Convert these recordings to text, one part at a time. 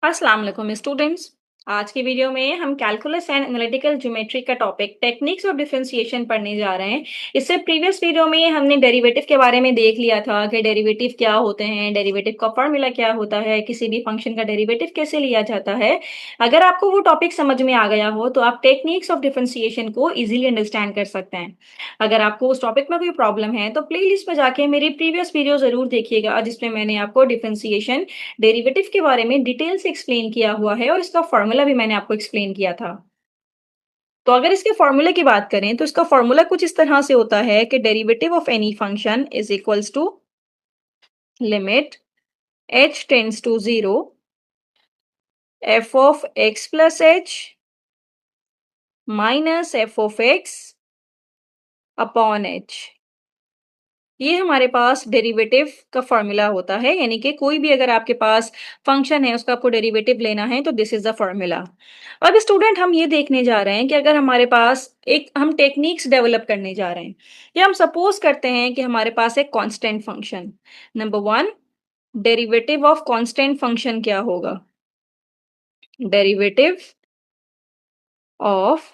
अस्सलाम वालेकुम स्टूडेंट्स। आज की वीडियो में हम कैलकुलस एंड एनालिटिकल ज्योमेट्री का टॉपिक टेक्निक्स ऑफ डिफरेंशिएशन पढ़ने जा रहे हैं। इससे प्रीवियस वीडियो में हमने डेरिवेटिव के बारे में देख लिया था कि डेरिवेटिव क्या होते हैं, डेरिवेटिव का फॉर्मूला क्या होता है, किसी भी फंक्शन का डेरिवेटिव कैसे लिया जाता है। अगर आपको वो टॉपिक समझ में आ गया हो तो आप टेक्निक्स ऑफ डिफरेंशिएशन को इजीली अंडरस्टैंड कर सकते हैं। अगर आपको उस टॉपिक में कोई प्रॉब्लम है तो प्लेलिस्ट में जाके मेरी प्रीवियस वीडियो जरूर देखिएगा, जिसमें मैंने आपको डिफरेंशिएशन डेरिवेटिव के बारे में डिटेल से एक्सप्लेन किया हुआ है और इसका फॉर्मूला भी मैंने आपको एक्सप्लेन किया था। तो अगर इसके फॉर्मूले की बात करें तो इसका फॉर्मूला कुछ इस तरह से होता है कि derivative of any function is equals to limit h tends to 0 f of x plus h minus f of x upon h। ये हमारे पास डेरिवेटिव का फॉर्मूला होता है, यानी कि कोई भी अगर आपके पास फंक्शन है उसका आपको डेरिवेटिव लेना है तो दिस इज द फॉर्मूला। अब स्टूडेंट हम ये देखने जा रहे हैं कि अगर हमारे पास एक हम टेक्निक्स डेवलप करने जा रहे हैं या हम सपोज करते हैं कि हमारे पास एक constant function. Number one, derivative of constant function क्या होगा? डेरिवेटिव ऑफ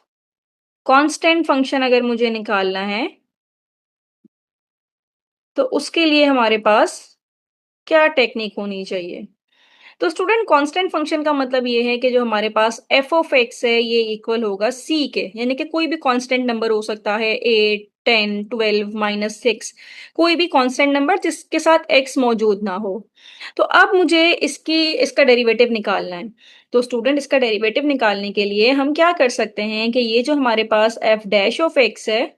कांस्टेंट फंक्शन अगर मुझे निकालना है तो उसके लिए हमारे पास क्या टेक्निक होनी चाहिए? तो स्टूडेंट कांस्टेंट फंक्शन का मतलब ये है कि जो हमारे पास एफ ऑफ एक्स है ये इक्वल होगा सी के, यानी कि कोई भी कांस्टेंट नंबर हो सकता है 8, 10, 12, -6, कोई भी कांस्टेंट नंबर जिसके साथ एक्स मौजूद ना हो। तो अब मुझे इसका डेरिवेटिव निकालना है। तो स्टूडेंट इसका डेरिवेटिव निकालने के लिए हम क्या कर सकते हैं कि ये जो हमारे पास एफ डैश ऑफ एक्स है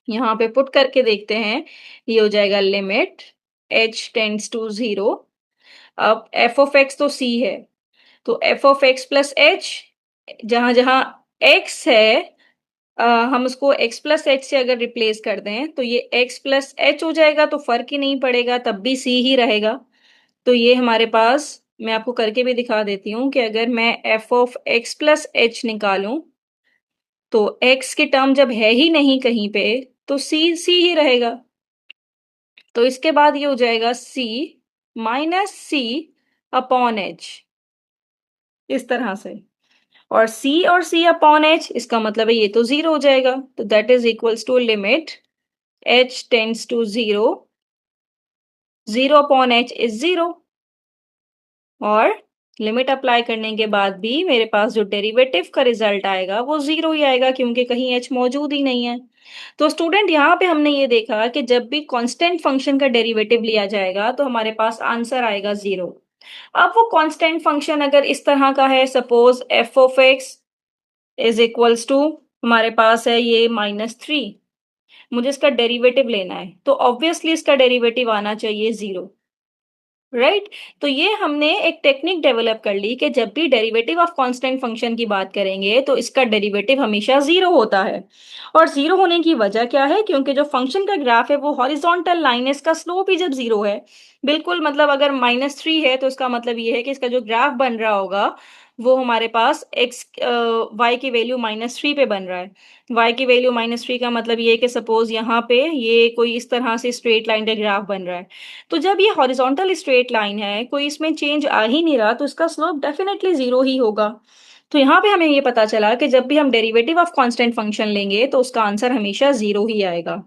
यहाँ पे पुट करके देखते हैं। ये हो जाएगा लिमिट एच टेंड्स टू 0। अब एफ ऑफ एक्स तो सी है, तो F of x plus H, जहां जहां एक्स है हम उसको एक्स प्लस एच से अगर रिप्लेस कर दें तो ये एक्स प्लस एच हो जाएगा, तो फर्क ही नहीं पड़ेगा, तब भी सी ही रहेगा। तो ये हमारे पास, मैं आपको करके भी दिखा देती हूँ कि अगर मैं F of x plus H निकालूं तो एक्स की टर्म जब है ही नहीं कहीं पे तो सी सी ही रहेगा। तो इसके बाद ये हो जाएगा सी माइनस सी अपॉन एच, इस तरह से। और c अपॉन h, इसका मतलब है ये तो 0 हो जाएगा। तो that is equals to limit h tends to 0, 0 upon h is 0। और लिमिट अप्लाई करने के बाद भी मेरे पास जो डेरिवेटिव का रिजल्ट आएगा वो 0 ही आएगा, क्योंकि कहीं h मौजूद ही नहीं है। तो स्टूडेंट यहाँ पे हमने ये देखा कि जब भी कांस्टेंट फंक्शन का डेरिवेटिव लिया जाएगा तो हमारे पास आंसर आएगा 0। अब वो कांस्टेंट फंक्शन अगर इस तरह का है, suppose f of x is equals to, हमारे पास है ये -3, मुझे इसका डेरिवेटिव लेना है तो ऑब्वियसली इसका डेरिवेटिव आना चाहिए 0, राइट। तो ये हमने एक टेक्निक डेवलप कर ली कि जब भी डेरिवेटिव ऑफ कांस्टेंट फंक्शन की बात करेंगे तो इसका डेरिवेटिव हमेशा 0 होता है। और 0 होने की वजह क्या है? क्योंकि जो फंक्शन का ग्राफ है वो हॉरिजॉन्टल लाइन है, इसका स्लोप ही जब 0 है, बिल्कुल मतलब अगर -3 है तो इसका मतलब ये है कि इसका जो ग्राफ बन रहा होगा वो हमारे पास y की वैल्यू -3 पे बन रहा है। y की वैल्यू -3 का मतलब ये है कि सपोज यहाँ पे ये कोई इस तरह से स्ट्रेट लाइन का ग्राफ बन रहा है। तो जब ये हॉरिजॉन्टल स्ट्रेट लाइन है, कोई इसमें चेंज आ ही नहीं रहा, तो इसका स्लोप डेफिनेटली 0 ही होगा। तो यहाँ पे हमें ये पता चला कि जब भी हम डेरिवेटिव ऑफ कांस्टेंट फंक्शन लेंगे तो उसका आंसर हमेशा 0 ही आएगा।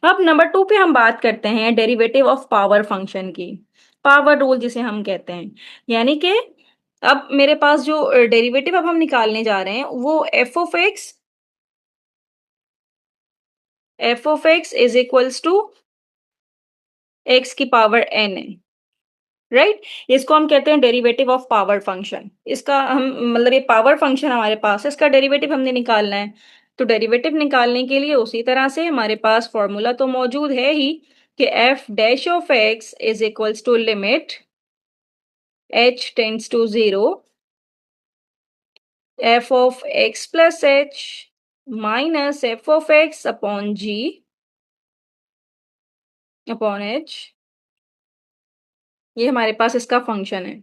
अब नंबर 2 पे हम बात करते हैं डेरिवेटिव ऑफ पावर फंक्शन की। पावर रूल जिसे हम कहते हैं, यानी कि अब मेरे पास जो डेरिवेटिव अब हम निकालने जा रहे हैं वो f of x is equals to x की पावर एन है, राइट। इसको हम कहते हैं डेरिवेटिव ऑफ पावर फंक्शन। इसका हम मतलब ये पावर फंक्शन हमारे पास है, इसका डेरिवेटिव हमने निकालना है। तो डेरिवेटिव निकालने के लिए उसी तरह से हमारे पास फॉर्मूला तो मौजूद है ही कि f dash of x is equals to limit h tends to 0 f of x plus h minus f of x upon g upon h. ये हमारे पास इसका फंक्शन है।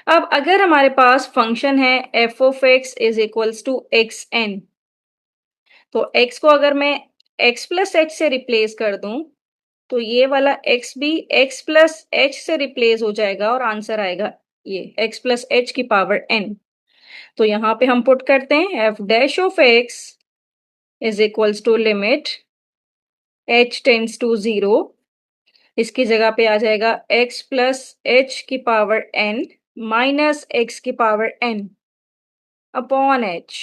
अब अगर हमारे पास फंक्शन है f of x is equals to x n, तो x को अगर मैं x प्लस एच से रिप्लेस कर दूं तो ये वाला x भी x प्लस एच से रिप्लेस हो जाएगा और आंसर आएगा ये x प्लस h की पावर n। तो यहाँ पे हम पुट करते हैं f dash of x is equals to limit h tends to 0। इसकी जगह पे आ जाएगा x प्लस h की पावर n माइनस x की power n upon h।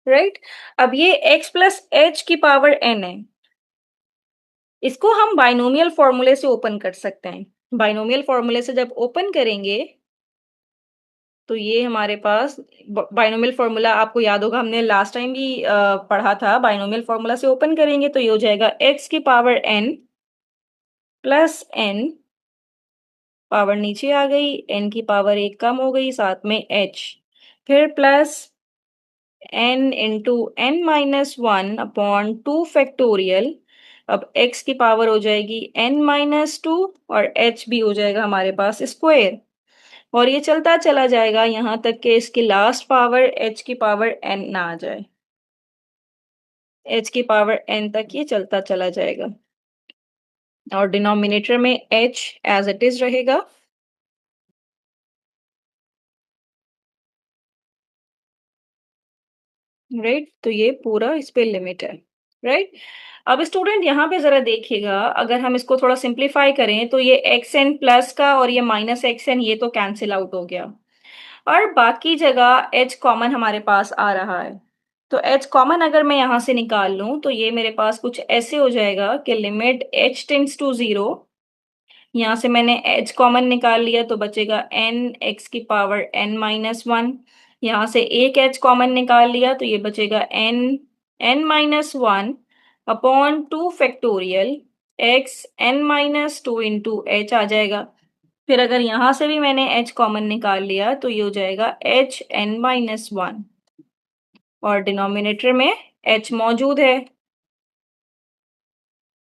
Right. अब ये x प्लस h की पावर n है, इसको हम बाइनोमियल फॉर्मूले से ओपन कर सकते हैं। बाइनोमियल फॉर्मूले से जब ओपन करेंगे तो ये हमारे पास बाइनोमियल फॉर्मूला आपको याद होगा, हमने लास्ट टाइम भी पढ़ा था। बाइनोमियल फॉर्मूला से ओपन करेंगे तो ये हो जाएगा x की power n plus n, power नीचे आ गई, n की पावर एक कम हो गई, साथ में h, फिर plus n into n minus one upon two factorial. अब x की पावर हो जाएगी n माइनस टू और h भी हो जाएगा हमारे पास स्क्वायर, और ये चलता चला जाएगा यहाँ तक कि इसकी लास्ट पावर h की पावर n ना आ जाए। h की पावर n तक ये चलता चला जाएगा और डिनोमिनेटर में h एज इट इज रहेगा। राइट, तो ये पूरा इस पे लिमिट है। राइट। अब स्टूडेंट यहाँ पे जरा देखिएगा, अगर हम इसको थोड़ा सिंप्लीफाई करें तो ये एक्स एन प्लस का और ये माइनस एक्स एन ये तो कैंसिल आउट हो गया, और बाकी जगह h कॉमन हमारे पास आ रहा है। तो h कॉमन अगर मैं यहाँ से निकाल लूं तो ये मेरे पास कुछ ऐसे हो जाएगा कि लिमिट h टेंड्स टू 0। यहाँ से मैंने h कॉमन निकाल लिया तो बचेगा n x की पावर n माइनस वन। यहाँ से एक h कॉमन निकाल लिया तो ये बचेगा n n minus one upon two factorial x n minus two into h आ जाएगा। फिर अगर यहां से भी मैंने h कॉमन निकाल लिया तो ये हो जाएगा h n माइनस वन, और डिनोमिनेटर में h मौजूद है।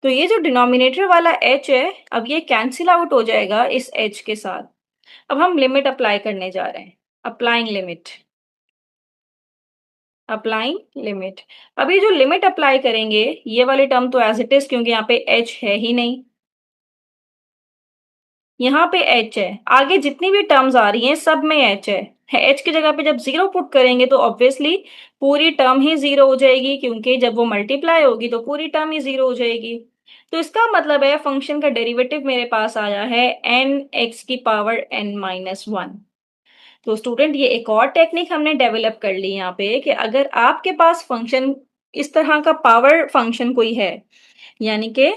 तो ये जो डिनोमिनेटर वाला h है, अब ये कैंसिल आउट हो जाएगा इस h के साथ। अब हम लिमिट अप्लाई करने जा रहे हैं। Applying limit, applying limit. अब ये जो लिमिट अप्लाई करेंगे, ये वाली टर्म तो एज इट इज, क्योंकि यहाँ पे h है ही नहीं, यहाँ पे h है, आगे जितनी भी टर्म्स आ रही हैं सब में h है। h की जगह पे जब जीरो पुट करेंगे तो ऑब्वियसली पूरी टर्म ही जीरो हो जाएगी, क्योंकि जब वो मल्टीप्लाई होगी तो पूरी टर्म ही जीरो हो जाएगी। तो इसका मतलब है फंक्शन का डेरिवेटिव मेरे पास आया है n x की पावर n माइनस वन। तो स्टूडेंट ये एक और टेक्निक हमने डेवलप कर ली यहाँ पे कि अगर आपके पास फंक्शन इस तरह का पावर फंक्शन कोई है, यानी कि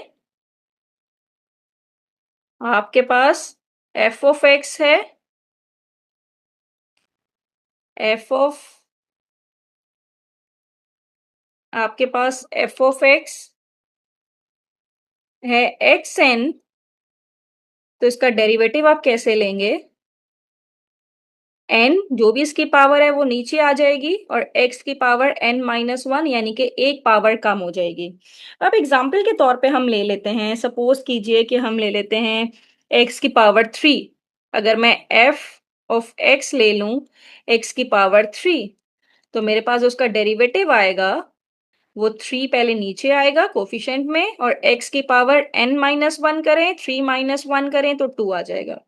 आपके पास f ऑफ x है, f ऑफ आपके पास f ऑफ x है एक्स एन, तो इसका डेरिवेटिव आप कैसे लेंगे? n जो भी इसकी पावर है वो नीचे आ जाएगी और x की पावर n माइनस वन, यानी कि एक पावर कम हो जाएगी। अब एग्जाम्पल के तौर पे हम ले लेते हैं, सपोज कीजिए कि हम ले लेते हैं x की पावर थ्री। अगर मैं f ऑफ x ले लूं x की पावर थ्री, तो मेरे पास उसका डेरिवेटिव आएगा, वो थ्री पहले नीचे आएगा कोफिशिएंट में, और x की पावर n माइनस वन करें, थ्री माइनस वन करें तो टू आ जाएगा।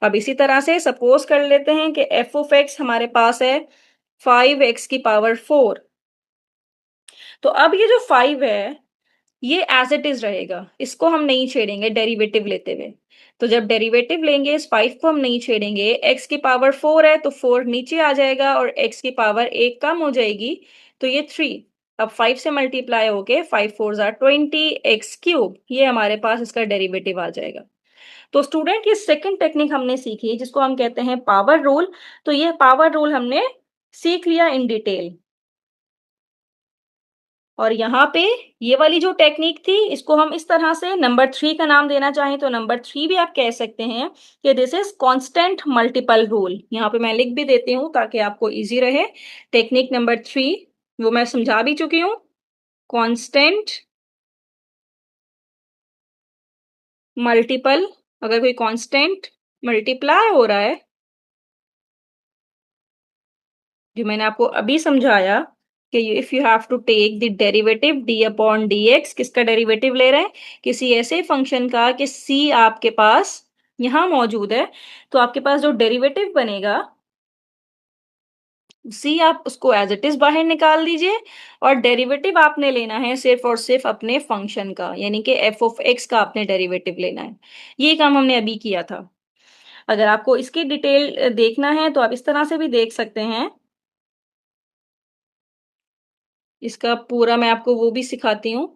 अब इसी तरह से सपोज कर लेते हैं कि f ऑफ x हमारे पास है फाइव एक्स की पावर फोर। तो अब ये जो फाइव है ये एज इट इज रहेगा, इसको हम नहीं छेड़ेंगे डेरिवेटिव लेते हुए। तो जब डेरिवेटिव लेंगे इस फाइव को हम नहीं छेड़ेंगे, x की पावर फोर है तो फोर नीचे आ जाएगा और x की पावर एक कम हो जाएगी, तो ये थ्री। अब फाइव से मल्टीप्लाई होके five four jar twenty x cube, ये हमारे पास इसका डेरिवेटिव आ जाएगा। तो स्टूडेंट ये सेकंड टेक्निक हमने सीखी जिसको हम कहते हैं पावर रूल। तो ये पावर रूल हमने सीख लिया इन डिटेल, और यहाँ पे ये वाली जो टेक्निक थी इसको हम इस तरह से नंबर थ्री का नाम देना चाहें तो नंबर थ्री भी आप कह सकते हैं कि this is constant multiple rule. यहाँ पे मैं लिख भी देती हूँ ताकि आपको इजी रहे। टेक्निक नंबर थ्री वो मैं समझा भी चुकी हूँ, कांस्टेंट मल्टीपल। अगर कोई कांस्टेंट मल्टीप्लाई हो रहा है, जो मैंने आपको अभी समझाया कि if you have to take the derivative d upon d x, किसका डेरिवेटिव ले रहे हैं? किसी ऐसे फंक्शन का कि सी आपके पास यहाँ मौजूद है, तो आपके पास जो डेरिवेटिव बनेगा, सी आप उसको एज़ इट इज़ बाहर निकाल दीजिए और डेरिवेटिव आपने लेना है सिर्फ़ और सिर्फ़ अपने फ़ंक्शन का, यानी कि एफ ऑफ एक्स का आपने डेरिवेटिव लेना है। ये काम हमने अभी किया था। अगर आपको इसकी डिटेल देखना है तो आप इस तरह से भी देख सकते हैं। इसका पूरा मैं आपको वो भी सिखाती हूँ।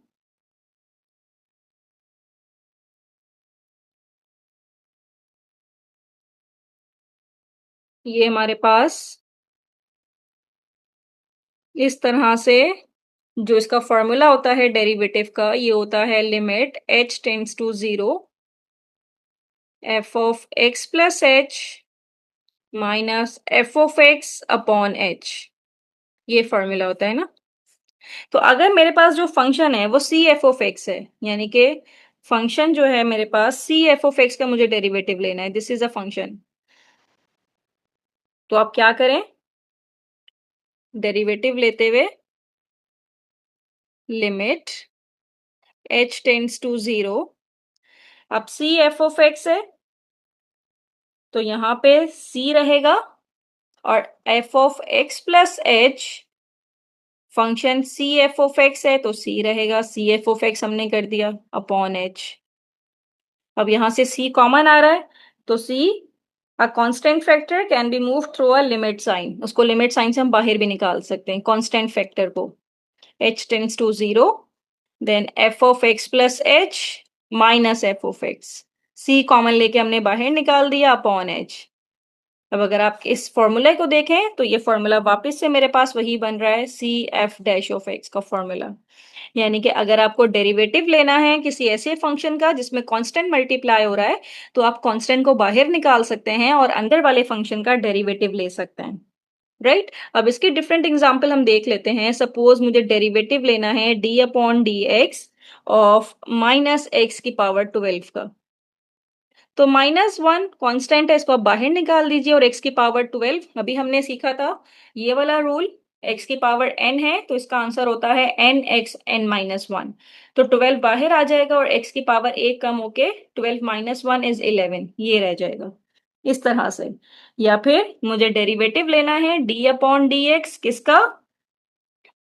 ये हमारे पास इस तरह से जो इसका फ़ॉर्मूला होता है डेरिवेटिव का, ये होता है limit h tends to 0 f of x plus h minus f of x upon h. ये फ़ॉर्मूला होता है ना? तो अगर मेरे पास जो फ़ंक्शन है वो सी एफ ऑफ एक्स है, यानी कि फ़ंक्शन जो है मेरे पास सी एफ ऑफ एक्स का मुझे डेरिवेटिव लेना है, दिस इज़ अ फ़ंक्शन। तो आप क्या करें? डेरिवेटिव लेते हुए लिमिट h टेंड्स टू 0। अब सी एफ ऑफ एक्स है, तो यहाँ पे c रहेगा और f of x plus h function c f of x है तो c रहेगा, सी एफ ऑफ एक्स हमने कर दिया अपॉन h। अब यहाँ से c कॉमन आ रहा है, तो c a constant factor can be moved through a limit sign. उसको लिमिट साइन से हम बाहर भी निकाल सकते हैं कांस्टेंट फैक्टर को। h tends to 0 then f of x plus h minus f of x. c common लेके हमने बाहर निकाल दिया अपॉन h। अब अगर आप इस फॉर्मूले को देखें तो ये फॉर्मूला वापस से मेरे पास वही बन रहा है c f dash of x का फॉर्मूला। यानी कि अगर आपको डेरिवेटिव लेना है किसी ऐसे फंक्शन का जिसमें कांस्टेंट मल्टीप्लाई हो रहा है, तो आप कांस्टेंट को बाहर निकाल सकते हैं और अंदर वाले फंक्शन का डेरिवेटिव ले सकते हैं। राइट? अब इसकी डिफरेंट एग्जांपल हम देख लेते हैं। सपोज मुझे डेरिवेटिव लेना है D upon d x of minus x की पावर 12 का। तो -1 कांस्टेंट है, इसको आप बाहर निकाल दीजिए और x की पावर 12 अभी हमने सीखा था ये वाला रूल। x की पावर n है तो इसका आंसर होता है nx n-1। तो 12 बाहर आ जाएगा और x की पावर 1 कम होके 12 - 1 इज 11, ये रह जाएगा इस तरह से। या फिर मुझे डेरिवेटिव लेना है d अपॉन डी एक्स किसका,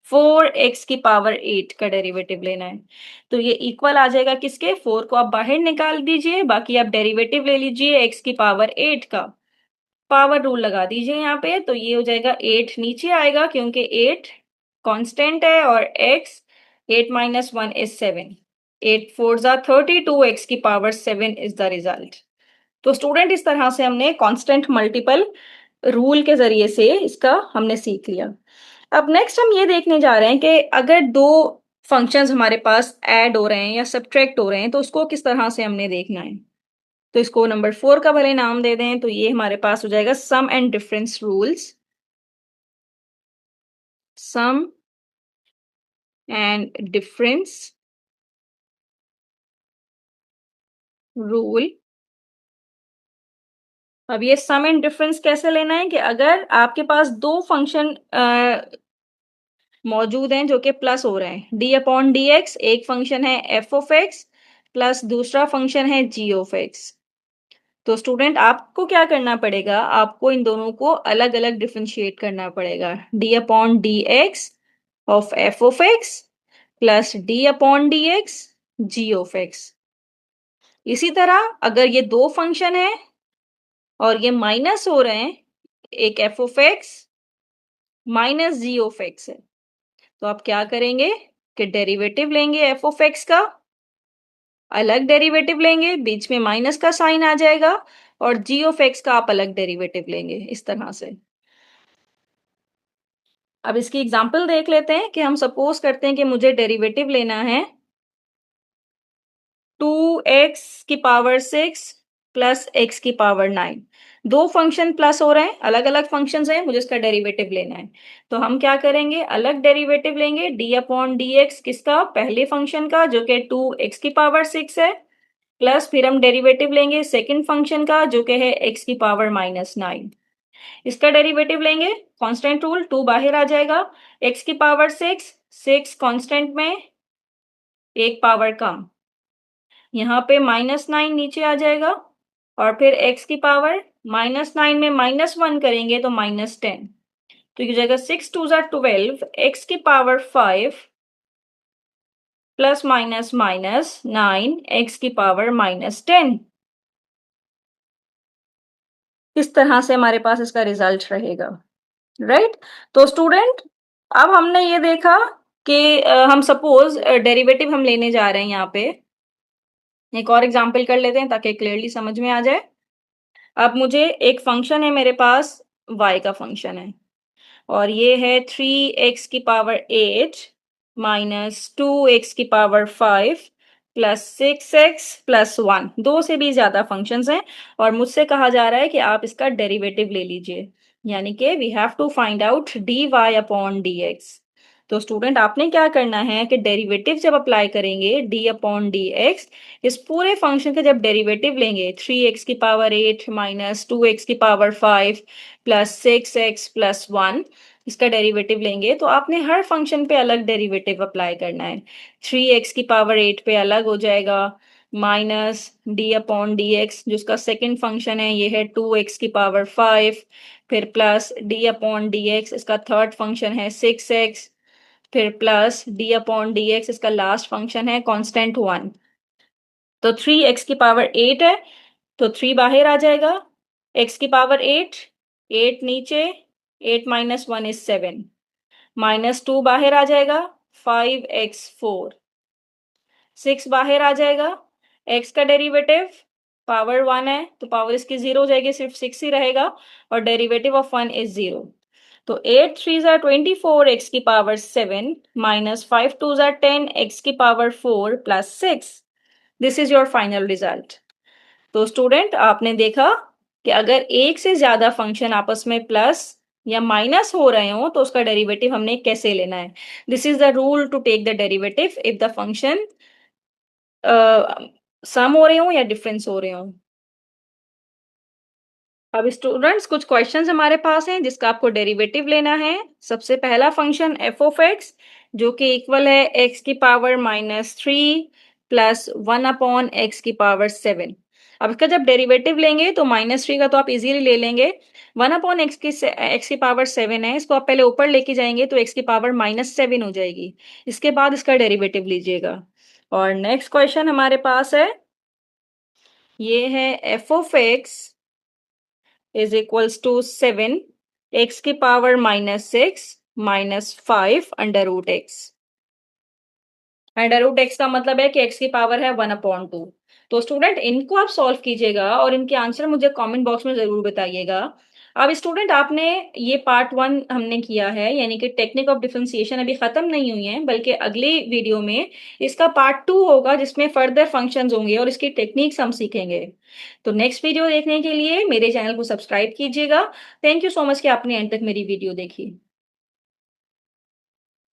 4x की पावर 8 का डेरिवेटिव लेना है। तो ये इक्वल आ जाएगा किसके, 4 को आप बाहर निकाल दीजिए, बाकी आप डेरिवेटिव ले लीजिए x की पावर 8 का। पावर रूल लगा दीजिए यहाँ पे, तो ये हो जाएगा 8 नीचे आएगा क्योंकि 8 कांस्टेंट है और x 8 - 1 इज 7। 8 4 जा 32, x की पावर 7 इज द रिजल्ट। तो स्टूडेंट इस तरह से हमने कांस्टेंट मल्टीपल रूल के जरिए से इसका हमने सीख लिया। अब नेक्स्ट हम ये देखने जा रहे हैं कि अगर दो फंक्शंस हमारे पास ऐड हो रहे हैं या सब्ट्रैक्ट हो रहे हैं तो उसको किस तरह से हमने देखना है। तो इसको नंबर 4 का भले नाम दे दें, तो ये हमारे पास हो जाएगा sum and difference rules. Sum and difference rule. अब ये सम एंड डिफरेंस कैसे लेना है कि अगर आपके पास दो फंक्शन मौजूद हैं जो कि प्लस हो रहे हैं, डी अपॉन डी एक्स एक फंक्शन है एफ ऑफ एक्स प्लस दूसरा फंक्शन है जी ऑफ एक्स। तो स्टूडेंट आपको क्या करना पड़ेगा, आपको इन दोनों को अलग अलग डिफ्रेंशिएट करना पड़ेगा। D upon d x of f of x plus d upon d x g of x. इसी तरह अगर ये दो फंक्शन है और ये माइनस हो रहे हैं, एक f of x minus g of x है, तो आप क्या करेंगे कि डेरिवेटिव लेंगे एफ ऑफ एक्स का, अलग डेरिवेटिव लेंगे, बीच में माइनस का साइन आ जाएगा और जी ऑफ एक्स का आप अलग डेरिवेटिव लेंगे इस तरह से। अब इसकी एग्जांपल देख लेते हैं कि हम सपोज करते हैं कि मुझे डेरिवेटिव लेना है 2x की पावर 6 प्लस x की पावर 9। दो फंक्शन प्लस हो रहे हैं, अलग अलग फंक्शन हैं, मुझे इसका डेरिवेटिव लेना है। तो हम क्या करेंगे, अलग डेरिवेटिव लेंगे डी अपॉन डी एक्स किसका, पहले फंक्शन का जो कि 2x की पावर 6 है, प्लस फिर हम डेरिवेटिव लेंगे सेकंड फंक्शन का जो कि है x की पावर -9। इसका डेरिवेटिव लेंगे, कांस्टेंट रूल 2 बाहर आ जाएगा, x की पावर 6 6 कांस्टेंट में एक पावर कम, यहाँ पे -9 नीचे आ जाएगा और फिर x की पावर -9 में -1 करेंगे तो -10। तो ये हो जाएगा 6 2 ज़ा 12 x की power 5 plus minus minus 9 x की पावर -10। इस तरह से हमारे पास इसका रिजल्ट रहेगा, राइट। तो स्टूडेंट, अब हमने ये देखा कि हम सपोज डेरिवेटिव हम लेने जा रहे हैं यहाँ पे। एक और एग्जांपल कर लेते हैं ताकि क्लियरली समझ में आ जाए। अब मुझे एक फंक्शन है मेरे पास, y का फंक्शन है, और ये है 3x की पावर 8 माइनस 2x की पावर 5 प्लस 6x प्लस 1। दो से भी ज्यादा फंक्शंस हैं और मुझसे कहा जा रहा है कि आप इसका डेरिवेटिव ले लीजिए, यानी कि we have to find out d y upon d x. तो स्टूडेंट, आपने क्या करना है कि डेरिवेटिव जब अप्लाई करेंगे डी अपॉन डी एक्स, इस पूरे फंक्शन का जब डेरिवेटिव लेंगे 3x की पावर 8 माइनस 2x की पावर 5 प्लस 6x प्लस 1, इसका डेरिवेटिव लेंगे तो आपने हर फंक्शन पे अलग डेरिवेटिव अप्लाई करना है। 3x की पावर 8 पे अलग हो जाएगा, minus D upon d x जिसका सेकेंड फंक्शन है ये है 2x की पावर 5, फिर plus d upon d x इसका थर्ड फंक्शन है 6x, फिर plus d upon d x इसका लास्ट फंक्शन है कांस्टेंट 1। तो 3x की पावर 8 है तो 3 बाहर आ जाएगा, x की पावर 8, 8 नीचे, 8 माइनस 1 इज 7, -2 बाहर आ जाएगा, 5x4, 6 बाहर आ जाएगा, x का डेरिवेटिव पावर 1 है तो पावर इसकी 0 हो जाएगी, सिर्फ 6 ही रहेगा, और डेरिवेटिव ऑफ 1 इज 0। तो 8 3 ज़ा 24 x की पावर 7 माइनस 5 2 ज़ा 10 x की power 4 plus 6। This is your final result. तो स्टूडेंट, आपने देखा कि अगर एक से ज्यादा फंक्शन आपस में प्लस या माइनस हो रहे हो तो उसका डेरिवेटिव हमने कैसे लेना है। This is the rule to take the derivative if the function sum हो रहे हो या डिफरेंस हो रहे हो। अब स्टूडेंट्स, कुछ क्वेश्चंस हमारे पास हैं जिसका आपको डेरिवेटिव लेना है। सबसे पहला फंक्शन एफ ऑफ एक्स जो कि इक्वल है एक्स की पावर -3 प्लस 1 अपॉन एक्स की पावर 7। अब इसका जब डेरिवेटिव लेंगे तो -3 का तो आप इजीली ले लेंगे, 1 अपॉन एक्स की पावर 7 है, इसको आप पहले ऊपर लेके जाएंगे तो एक्स की पावर -7 हो जाएगी। इसके बाद इसका डेरिवेटिव लीजिएगा। और नेक्स्ट क्वेश्चन हमारे पास है, ये है f of x is equals to 7 x की power -6 -5 under root x. Under root x का मतलब है कि एक्स की पावर है 1/2। तो स्टूडेंट, इनको आप सॉल्व कीजिएगा और इनके आंसर मुझे कमेंट बॉक्स में जरूर बताइएगा। अब स्टूडेंट, आपने ये पार्ट 1 हमने किया है, यानी कि टेक्निक ऑफ डिफरेंशिएशन अभी खत्म नहीं हुई है, बल्कि अगली वीडियो में इसका पार्ट 2 होगा जिसमें फर्दर फंक्शंस होंगे और इसकी टेक्निक्स हम सीखेंगे। तो नेक्स्ट वीडियो देखने के लिए मेरे चैनल को सब्सक्राइब कीजिएगा। थैंक यू सो मच कि आपने एंड तक मेरी वीडियो देखी।